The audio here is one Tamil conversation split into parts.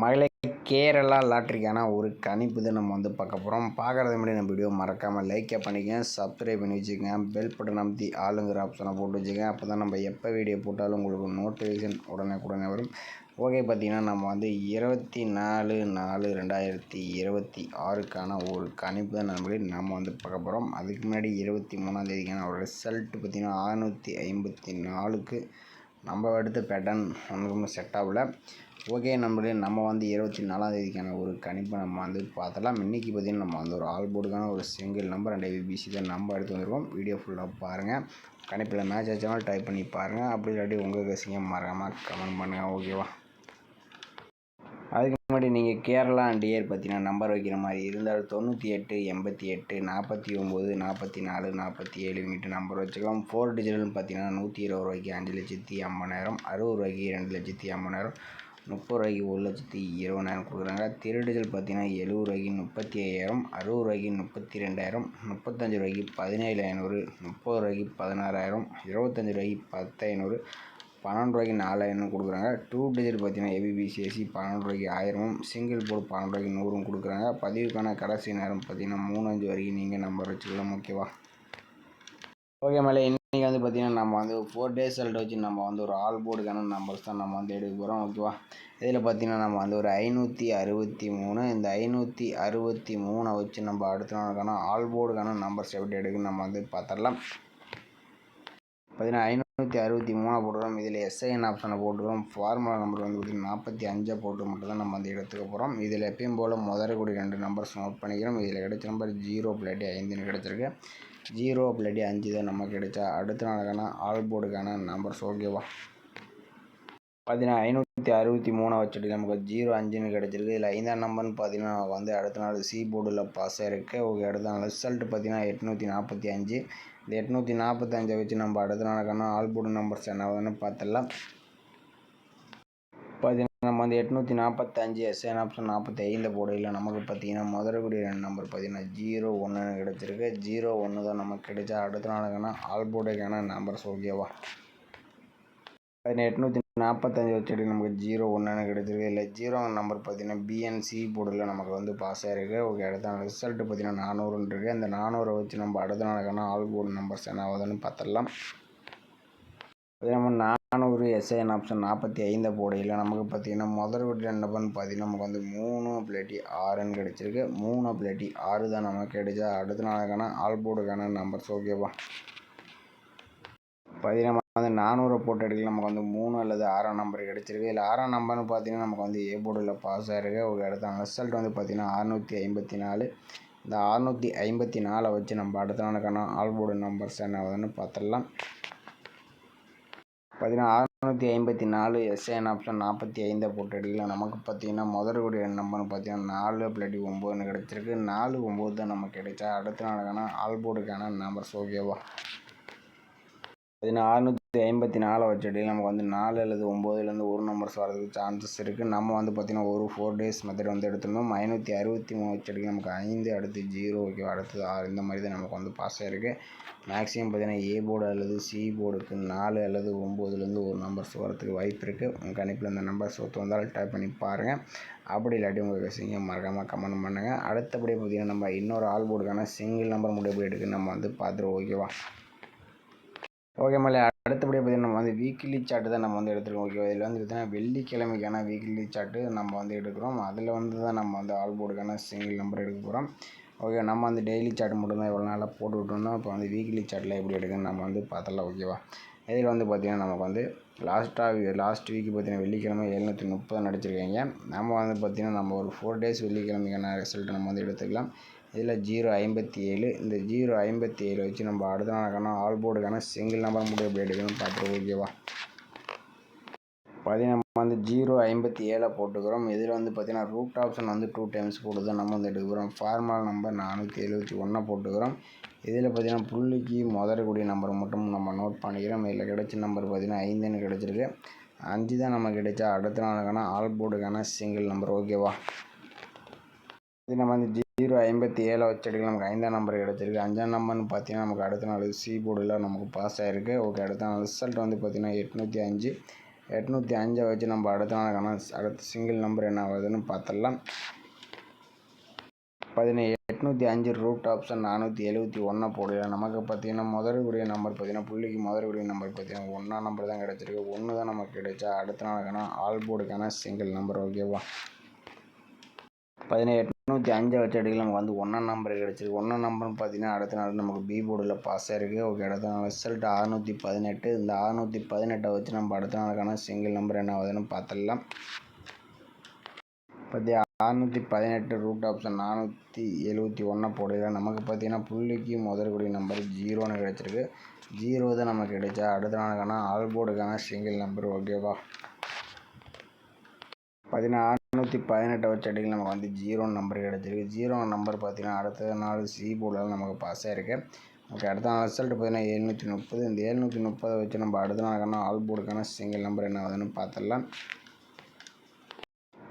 மகளே, கேரளா லாட்ரிக்கான ஒரு கணிப்பு தான் நம்ம பார்க்க போகிறோம். பார்க்குறது முன்னாடி நம்ம வீடியோ மறக்காமல் லைக்கை பண்ணிக்கங்க, சப்ஸ்கிரைப் பண்ணி வச்சுக்கோங்க, பெல் பட்டன் அமைத்தி ஆளுங்கிற ஆப்ஷனை போட்டு வச்சுக்கோங்க. அப்போ தான் நம்ம எப்போ வீடியோ போட்டாலும் உங்களுக்கு நோட்டிஃபிகேஷன் உடனே வரும். ஓகே, பார்த்திங்கன்னா நம்ம 24/4/2026க்கான ஒரு கணிப்பு தான் நம்ம பார்க்க போகிறோம். அதுக்கு முன்னாடி 23ஆம் ஒரு ரிசல்ட்டு பார்த்திங்கன்னா 654க்கு நம்ம எடுத்த பேட்டர்ன் ஒன்றுக்கும் செட் ஆகல. ஓகே, நம்ம 24ஆம் ஒரு கணிப்பை நம்ம பார்த்தலாம். இன்றைக்கி பார்த்திங்கன்னா நம்ம ஒரு ஆல் போர்டுக்கான ஒரு சிங்கிள் நம்பர் அண்ட் ஏபிசி தான் நம்ம எடுத்து வந்திருக்கோம். வீடியோ ஃபுல்லாக பாருங்கள். கணிப்பில் மேட்ச் ஆச்சாலும் டைப் பண்ணி பாருங்கள். அப்படி இல்லாட்டி உங்கள் கசிங்க மறக்காமல் கமெண்ட் பண்ணுங்கள். ஓகேவா? அதுக்கு முன்னாடி நீங்கள் கேரளா அண்ட் இயர் பார்த்தீங்கன்னா நம்பர் வைக்கிற மாதிரி இருந்தால் 98 88 49 44 47 மீட்டு நம்பர் வச்சுக்கலாம். 4 டிஜிட்டல்னு பார்த்தீங்கன்னா 120 ரூபாய்க்கு 5,50,000, 60 ரூபாய்க்கு 2,50,000, 30 ரூபாய்க்கு 1,20,000 கொடுக்குறாங்க. 3 டிஜிட்டல் பார்த்தீங்கன்னா 70 ரூபாய்க்கு 35,000, 60 ரூபாய்க்கு 32,000, 35 ரூபாய்க்கு 17,500, 30 ரூபாய்க்கு 16,000, 25 ரூபாய்க்கு 10,500, 12 ரூபாய்க்கு 4,000 கொடுக்குறாங்க. 2 டிஜிட் பார்த்தீங்கன்னா ஏபிபிசிஎஸ்சி 12 ரூபாய்க்கு 1000, சிங்கிள் போர்டு 12 ரூபாய்க்கு 100 கொடுக்குறாங்க. பதிவுக்கான கடைசி நேரம் பார்த்தீங்கன்னா 3:05 வரைக்கும் நீங்கள் நம்பர் வச்சுக்கலாம். ஓகேவா? ஓகே மேலே, இன்றைக்கி பார்த்தீங்கன்னா நம்ம 4 டேஸ் ரிசல்ட் வச்சு நம்ம ஒரு ஆல் போர்டுக்கான நம்பர்ஸ் தான் நம்ம எடுக்க போகிறோம். ஓகேவா? இதில் பார்த்தீங்கன்னா நம்ம ஒரு 563, இந்த 563 வச்சு நம்ம அடுத்த நாளுக்கான ஆல் போர்டுக்கான நம்பர்ஸ் எப்படி எடுக்குன்னு நம்ம பார்த்துடலாம். பார்த்தீங்கன்னா 563 போட்டுக்கிறோம். இதில் எஸ்ஐஎன் ஆப்ஷனை போட்டுக்கிறோம். ஃபார்முலா நம்பர் பார்த்திங்கன்னா 45 போட்டு மட்டும் தான் நம்ம எடுத்துக்க போகிறோம். இதில் எப்பயும் போல் முதல்கூடிய 2 நம்பர்ஸ் நோட் பண்ணிக்கிறோம். இதில் கிடைச்ச நம்பர் 0+5 கிடச்சிருக்கு. 0+5 தான் நமக்கு கிடைச்சா அடுத்த நாளுக்கான ஆல் போர்டுக்கான நம்பர்ஸ். ஓகேவா? பார்த்தீங்கன்னா 563 வச்சுட்டு நமக்கு 0.5 கிடச்சிருக்கு. இதில் 5ஆம் நம்பர்னு பார்த்தீங்கன்னா அடுத்த நாள் சி போர்டில் பாஸ் ஆகிருக்கு. ஓகே, அடுத்த நாள் ரிசல்ட் பார்த்தீங்கன்னா 845. இந்த 845 வச்சு நம்ம அடுத்த நாளுக்கான ஆல் போர்டு நம்பர்ஸ் என்ன ஆகுதுன்னு பார்த்துடலாம். பார்த்தீங்கன்னா நம்ம 845 எஸ்ஐன் ஆப்ஷன் 45 போர்டில் நமக்கு பார்த்தீங்கன்னா முதல்கூடிய 2 நம்பர் பார்த்தீங்கன்னா 0-1 கிடச்சிருக்கு. 0-1 தான் நமக்கு கிடைச்சா அடுத்த நாளுக்கான ஆல் போர்டுக்கான நம்பர்ஸ். ஓகேவா? 845 வச்சுட்டு நமக்கு 0-1 கிடச்சிருக்கு. இல்லை 0 நம்பர் பார்த்தீங்கன்னா பிஎன்சி போர்டில் நமக்கு பாஸ் ஆகிருக்கு. ஓகே, அடுத்த ரிசல்ட்டு பார்த்தீங்கன்னா 400 இருக்குது. அந்த 400 வச்சு நம்ம அடுத்த நாளுக்கான ஆல் போர்டு நம்பர்ஸ் என்ன ஆகுதுன்னு பார்த்துடலாம். நம்ம 400 எஸ்ஐஎன் ஆப்ஷன் 45 போடையில் நமக்கு பார்த்தீங்கன்னா முதல்கூடிய 2 நம்பர்னு பார்த்தீங்கன்னா நமக்கு 3+6 கிடச்சிருக்கு. 3+6 தான் நமக்கு கிடைச்சா அடுத்த நாளுக்கான ஆல் போர்டுக்கான நம்பர்ஸ். ஓகேவா? பார்த்தீங்கன்னா 400 போட்டு எடுக்கல நமக்கு 3 அல்லது 6ஆம் நம்பர் கிடச்சிருக்கு. இல்லை 6ஆம் நம்பர்னு பார்த்தீங்கன்னா நமக்கு ஏ போர்டில் பாஸ் ஆகிருக்கு. ஒரு அடுத்த ரிசல்ட் பார்த்தீங்கன்னா 654. இந்த 654 வச்சு நம்ம அடுத்த நாளுக்கான ஆல் போர்டு நம்பர்ஸ் என்ன ஆகுதுன்னு பார்த்துடலாம். பார்த்தீங்கன்னா 654 எஸ்ஐஎன் ஆப்ஷன் 45 போட்டு எடுக்கல நமக்கு பார்த்தீங்கன்னா முதல்கூடிய நம்பர்னு பார்த்தீங்கன்னா 4+9 கிடச்சிருக்கு. 4-9 தான் நமக்கு கிடைச்சா அடுத்த நாளுக்கான ஆல் போர்டுக்கான நம்பர்ஸ். ஓகேவா? பார்த்தீங்கன்னா 654 வச்சுட்டு நமக்கு 4 அல்லது 9லேருந்து ஒரு நம்பர்ஸ் வரதுக்கு சான்சஸ் இருக்குது. நம்ம பார்த்தீங்கன்னா ஒரு 4 டேஸ் மெத்தட் எடுத்துருந்தோம். 563 வச்சுட்டு நமக்கு 5, அடுத்து 0, ஓகேவா, அடுத்தது 6, இந்த மாதிரி தான் நமக்கு பாஸ் ஆகிருக்கு. மேக்ஸிமம் பார்த்தீங்கன்னா ஏ போர்டு அல்லது சி போர்டுக்கு 4 அல்லது 9லேருந்து ஒரு நம்பர்ஸ் வரதுக்கு வாய்ப்பு இருக்குது. உங்கள் கணிப்பில் இந்த நம்பர்ஸ் ஒத்து வந்தாலும் டைப் பண்ணி பாருங்கள். அப்படி இல்லாட்டி உங்கள் கசிங்க மறக்காமல் கமெண்ட் பண்ணுங்கள். அடுத்தபடி பார்த்தீங்கன்னா நம்ம இன்னொரு ஆல் போர்டுக்கான சிங்கிள் நம்பர் முடிவு எடுக்குன்னு நம்ம பார்த்துருவோம். ஓகேவா? ஓகே மேலே, அடுத்தபடியாக பார்த்தீங்கன்னா நம்ம வீக்லி சார்ட்டு தான் நம்ம எடுத்துருக்கோம். ஓகே, இதில் பார்த்தீங்கன்னா வெள்ளிக்கிழமைக்கான வீக்லி சார்ட்டு நம்ம எடுக்கிறோம். அதில் தான் நம்ம ஆல் போர்டுக்கான சிங்கிள் நம்பர் எடுக்க போகிறோம். ஓகே, நம்ம டெய்லி சார்ட் மட்டும்தான் இவ்வளோ நாளாக போட்டு விட்டோம்னா இப்போ வீக்லி சார்ட்டில் எப்படி எடுக்குன்னு நம்ம பார்த்துடலாம். ஓகேவா? இதில் பார்த்தீங்கன்னா நமக்கு லாஸ்ட் வீக் பார்த்தீங்கன்னா வெள்ளிக்கிழமை 730 அடிச்சிருக்காங்க. நம்ம பார்த்தீங்கன்னா நம்ம ஒரு 4 டேஸ் வெள்ளிக்கிழமைக்கான ரிசல்ட்டை நம்ம எடுத்துக்கலாம். இதில் 057, இந்த 057 வச்சு நம்ம அடுத்த நாளுக்கான ஆல் போர்டுக்கான சிங்கிள் நம்பர் மட்டும் எப்படி எடுக்கணும்னு பார்த்துருவோம். ஓகேவா? பார்த்தீங்கன்னா நம்ம 057 போட்டுக்கிறோம். இதில் பார்த்தீங்கன்னா ரூட் ஆப்ஷன் 2 டைம்ஸ் போட்டு தான் நம்ம எடுக்கிறோம். ஃபார்முலா நம்பர் 471 போட்டுக்கிறோம். இதில் பார்த்தீங்கன்னா புள்ளிக்கு முதல்கூடிய நம்பர் மட்டும் நம்ம நோட் பண்ணிக்கிறோம். இதில் கிடைச்ச நம்பர் பார்த்தீங்கன்னா 5ன்னு கிடச்சிருக்கு. 5 தான் நமக்கு கிடைச்சா அடுத்த நாளுக்கான ஆல் போர்டுக்கான சிங்கிள் நம்பர். ஓகேவா? இது நம்ம 057 வச்சு எடுக்கலாம். நமக்கு 5ஆம் நம்பர் கிடச்சிருக்கு. 5ஆம் நம்பர்னு பார்த்தீங்கன்னா நமக்கு அடுத்த நாள் சி போர்டில் நமக்கு பாஸ் ஆகிருக்கு. ஓகே, அடுத்த நாள் ரிசல்ட் பார்த்தீங்கன்னா 805. 805 வச்சு நம்ம அடுத்த நாளுக்கான அடுத்த சிங்கிள் நம்பர் என்ன ஆகுதுன்னு பார்த்துடலாம். 805 ரூட் ஆப்ஷன் 471 போடல. நமக்கு பார்த்தீங்கன்னா முதலுடைய நம்பர் பார்த்தீங்கன்னா புள்ளிக்கு முதலுடைய நம்பர் பார்த்தீங்கன்னா 1 நம்பர் தான் கிடச்சிருக்கு. 1 தான் நமக்கு கிடைச்சா அடுத்த நாளுக்கான ஆல் போர்டுக்கான சிங்கிள் நம்பர். ஓகேவா? 805 வச்சு அடிக்கல நமக்கு வந்து 1 நம்பர் கிடச்சிருக்கு. 1 நம்பர்னு பார்த்தீங்கன்னா அடுத்த நாள் நமக்கு பி போர்டில் பாஸ் ஆயிருக்கு. ஓகே, அடுத்த நாள் ரிசல்ட் 618. இந்த 618 வச்சு நம்ம அடுத்த நாளுக்கான சிங்கிள் நம்பர் என்ன ஆகுதுன்னு பார்த்துடலாம். 618 ரூட் ஆப்ஷன் 471 போடல. நமக்கு பார்த்தீங்கன்னா புள்ளிக்கு முதற்குடி நம்பர் 0ன்னு கிடச்சிருக்கு. 0 தான் நமக்கு கிடைச்சா அடுத்த நாளுக்கான ஆல் போர்டுக்கான சிங்கிள் நம்பர். ஓகேவா? 618 வச்சு அடிக்கல நமக்கு வந்து 0 நம்பர் கிடச்சிருக்கு. 0 நம்பர் பார்த்தீங்கன்னா அடுத்த நாள் சி போர்டில் நமக்கு பாஸ் ஆகிருக்கு. ஓகே, அடுத்த நாள் ரிசல்ட் பார்த்தீங்கன்னா 730. இந்த 730 வச்சு நம்ம அடுத்த நாளுக்கான ஆல் போர்டுக்கான சிங்கிள் நம்பர் என்ன ஆகுதுன்னு பார்த்துடலாம்.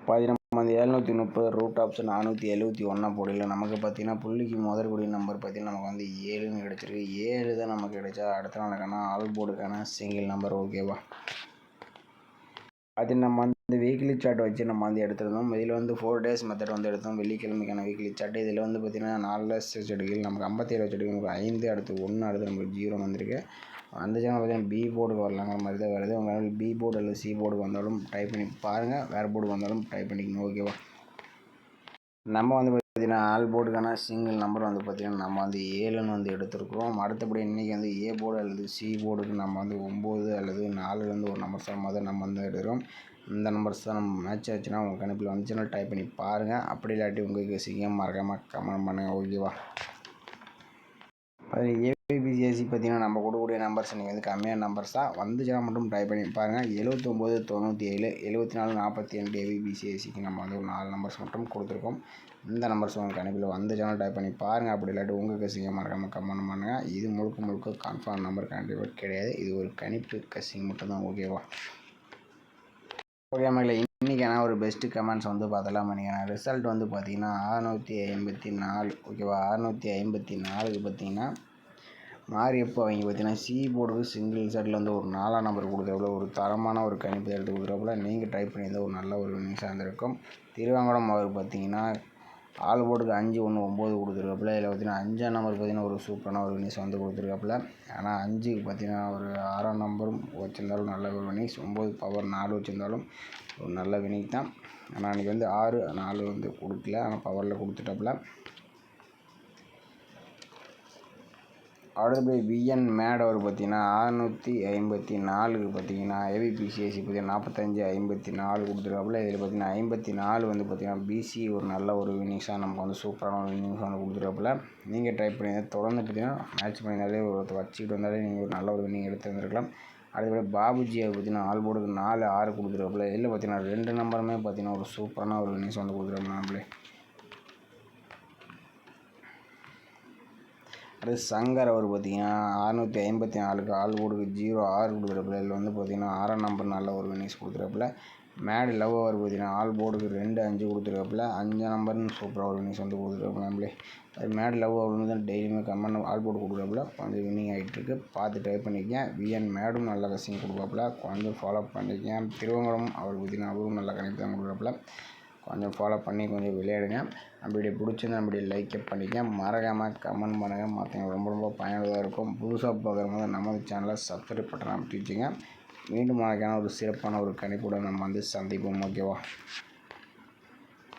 730 ரூட் ஆப்ஷன் 471 போடல. நமக்கு பார்த்தீங்கன்னா புள்ளிக்கு முதற்குடி நம்பர் பார்த்தீங்கன்னா நமக்கு வந்து 7ன்னு கிடச்சிருக்கு. 7 தான் நமக்கு கிடைச்சா அடுத்த நாளுக்கான ஆல் போர்டுக்கான சிங்கிள் நம்பர். ஓகேவா? அது நம்ம வந்து வீக்லி சார்ட் வச்சு நம்ம வந்து எடுத்துருந்தோம். இதில் வந்து 4 டேஸ் மெத்தட் வந்து எடுத்தோம். வெள்ளிக்கிழமைக்கான வீக்லி சார்ட். இதில் வந்து பார்த்தீங்கன்னா 4 செடிகள் நமக்கு 57 செடிகள் நமக்கு 5 அடுத்து 1 அடுத்து நமக்கு 0 வந்திருக்கு. அந்த சேனல் பார்த்தீங்கன்னா பி போர்டுக்கு வரலாங்கிற மாதிரி தான் வருது. உங்களால் பி போர்டு அல்லது சி போர்டுக்கு வந்தாலும் டைப் பண்ணி பாருங்கள். வேறு போர்டுக்கு வந்தாலும் டைப் பண்ணிக்கணும். ஓகேவா? நம்ம வந்து பார்த்தீங்கன்னா ஆல் போர்டுக்கான சிங்கிள் நம்பர் வந்து பார்த்திங்கன்னா நம்ம வந்து 7ன்னு வந்து எடுத்துருக்குறோம். அடுத்தபடி இன்றைக்கி வந்து ஏ போர்டு அல்லது சி போர்டுக்கு நம்ம வந்து 9 அல்லது 4லேருந்து ஒரு நம்பர் சொல்லும் போது நம்ம வந்து எடுக்கிறோம். இந்த நம்பர்ஸ் தான் நம்ம மேட்ச் ஆச்சுன்னா உங்கள் கணிப்பில் வந்துச்சுன்னா டைப் பண்ணி பாருங்கள். அப்படி இல்லாட்டி உங்களுக்கு சிங்கம் மறக்காமல் கமெண்ட் பண்ணுங்கள். ஓகேவா? ஏபிபிசிஎஸ்சி பார்த்தீங்கன்னா நம்ம கொடுக்கக்கூடிய நம்பர்ஸ் நீங்கள் வந்து கம்மியான நம்பர்ஸ் தான் வந்துச்சுன்னா மட்டும் டைப் பண்ணி பாருங்கள். 79 97 74 42 ஏபிபிசிஎஸ்சிக்கு நம்ம வந்து ஒரு 4 நம்பர்ஸ் மட்டும் கொடுத்துருக்கோம். இந்த நம்பர்ஸ் உங்கள் கணிப்பில் வந்துச்சுன்னா டைப் பண்ணி பாருங்கள். அப்படி இல்லாட்டி உங்களுக்கு கசிங்க மறக்காமல் கமெண்ட் பண்ணுங்கள். இது முழுக்க கன்ஃபார்ம் நம்பர் கண்டிப்பாக கிடையாது. இது ஒரு கணிப்பு கசிங் மட்டும்தான். ஓகேவா? ஓகே மகளே, இன்றைக்கான ஒரு பெஸ்ட்டு கமெண்ட்ஸ் வந்து பார்த்தலாம். பண்ணிக்கிறேன். ரிசல்ட் வந்து பார்த்தீங்கன்னா 654. ஓகேவா? 654க்கு பார்த்தீங்கன்னா மாரியப்போ அவங்க பார்த்தீங்கன்னா சி போர்டுக்கு சிங்கிள் செட்டில் வந்து ஒரு 4ஆம் நம்பர் கொடுக்குறப்பல ஒரு தரமான ஒரு கணிப்பு எடுத்து கொடுக்குறப்பல நீங்கள் ட்ரை பண்ணியிருந்தால் ஒரு நல்ல ஒரு நியூஸாக இருந்திருக்கும். திருவாங்கடம் அவர் பார்த்தீங்கன்னா ஆல் போர்டுக்கு 519 கொடுத்துருக்காப்புல. இதில் பார்த்தீங்கன்னா 5ஆம் நம்பர் பார்த்தீங்கன்னா ஒரு சூப்பரான ஒரு வினிஸ் வந்து கொடுத்துருக்காப்புல. ஆனால் 5க்கு பார்த்தீங்கன்னா ஒரு 6ஆம் நம்பரும் வச்சுருந்தாலும் நல்ல ஒரு வினிஸ். 9 பவர் 4 வச்சுருந்தாலும் ஒரு நல்ல வினிக் தான். ஆனால் அன்றைக்கி வந்து 6 4 வந்து கொடுக்கல. ஆனால் பவரில் கொடுத்துட்டாப்புல. அடுத்தபடி விஎன் மேட் அவர் பார்த்தீங்கன்னா 654க்கு பார்த்தீங்கன்னா ஏபிபிசிஎஸ்சி பார்த்தீங்கன்னா 4554 கொடுத்துருக்காப்புல. இதில் பார்த்தீங்கன்னா 54 வந்து பார்த்தீங்கன்னா பிசி ஒரு நல்ல ஒரு வினிங்ஸாக நமக்கு வந்து சூப்பரான ஒரு வினிங்ஸ் வந்து கொடுத்துருக்காப்புல. நீங்கள் ட்ரை பண்ணி தொடர்ந்து பார்த்தீங்கன்னா மேட்ச் பண்ணியிருந்தாலே ஒரு வச்சுக்கிட்டு வந்தாலே நீங்கள் ஒரு நல்ல ஒரு வினிங் எடுத்து வந்துருக்கலாம். அடுத்தபடி பாபுஜி அவர் பார்த்தீங்கன்னா ஆல் போர்டுக்கு 4 6 கொடுத்துருக்காப்புல. இதில் பார்த்தீங்கன்னா 2 நம்பருமே பார்த்தீங்கன்னா ஒரு சூப்பரான ஒரு வினிங்ஸ் வந்து கொடுத்துருக்காப்புல. அடுத்து சங்கர் அவர் பார்த்தீங்கன்னா 654க்கு ஆல் போர்டுக்கு 06 கொடுக்குறப்பல. இதில் வந்து பார்த்தீங்கன்னா 6ஆம் நம்பர் நல்ல ஒரு வினிங்ஸ் கொடுத்துருப்பல. மேடு லவ் அவர் பார்த்தீங்கன்னா ஆல் போர்டுக்கு 2 5 கொடுத்துருக்காப்புல. 5ஆம் நம்பர்னு சூப்பராக ஒரு வினிங்ஸ் வந்து கொடுத்துருக்காப்புல. நம்மளே அது மேடு லவ் அவர் வந்து டெய்லியுமே கமெண்ட் ஆல் போர்டு கொடுக்குறாப்புல. கொஞ்சம் வின்னிங் ஆகிட்டுருக்கு. பார்த்து ட்ரை பண்ணிக்கேன். விஎன் மேடும் நல்ல கசிங் கொடுப்பாப்புல. கொஞ்சம் ஃபாலோ பண்ணிக்கேன். திருவங்கடம் அவர் பார்த்தீங்கன்னா அவரும் நல்ல கணிப்பு தான் கொடுக்குறாப்புல. கொஞ்சம் ஃபாலோ பண்ணி கொஞ்சம் விளையாடுங்க. அப்படி பிடிச்சிருந்தா அப்படி லைக் பண்ணிக்க. மறக்காமல் கமெண்ட் பண்ணுங்கள். மற்றவங்க ரொம்ப பயனுள்ளதாக இருக்கும். புதுசாக பார்க்குறவங்க நமது சேனலை சப்ஸ்கிரைப் பட்டன் அமைச்சு வச்சுங்க. மீண்டும் மறக்காம ஒரு சிறப்பான ஒரு கணிப்புடன் நம்ம வந்து சந்திப்போம். ஓகேவா?